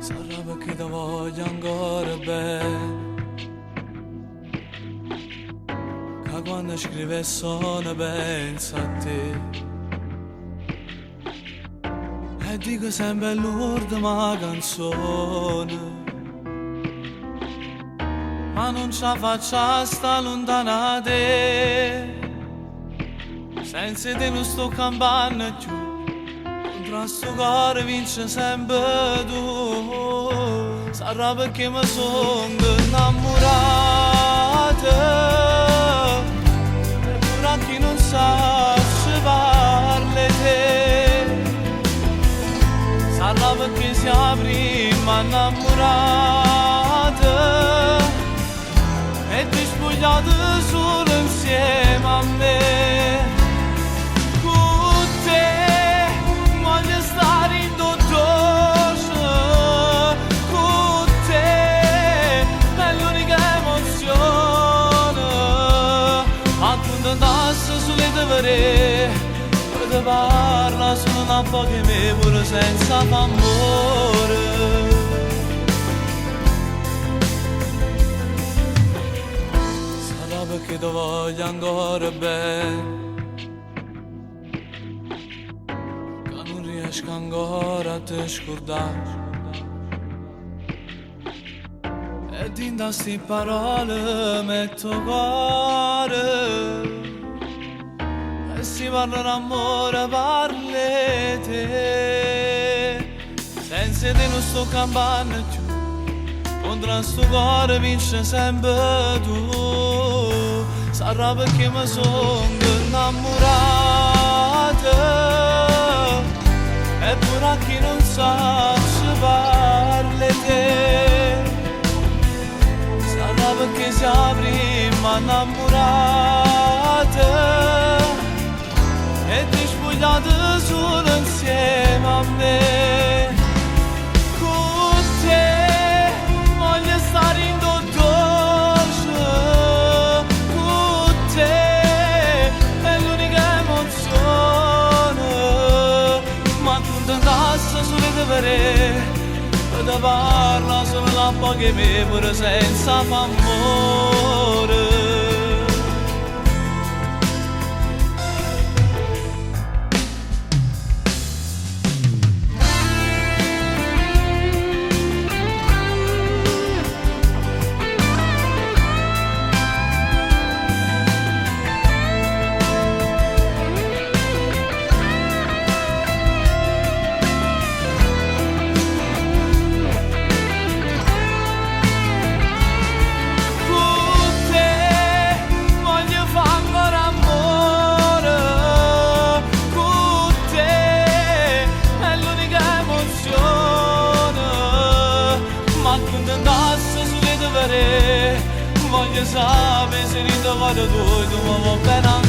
Sarà che ti voglio ancora bene, che quando scrive sono penso a te. E dico sempre l'ultima canzone, ma non ce la faccio a sta lontana da te. Senza te non sto campando più, contro sto cuore vince sempre tu. Sarà perché mi sono innamorata, e pure a chi non sa se parli te. Sarà perché siamo prima innamorata e ti spogliate solo insieme a me. Con te voglio stare in dottore, con te è l'unica emozione. Ma quando andasse sulle tue ti parla solo una poche me pure senza amore. Perché ti voglio ancora bene, che non riesco ancora a te scordare. E dinda sti parole metto cuore, e si parla d'amore parli te. Senza te non sto campando più, contro sto cuore vince sempre tu. Sarà perché mi sono innamorata, e pure a chi non sa se parli te. Sarà perché siamo prima innamorata e ti spogliate solo insieme a me. Con te voglio stare in te parla solo la poche me pure senza amore. Voglio sapere se ti voglio tu, tu mi va bene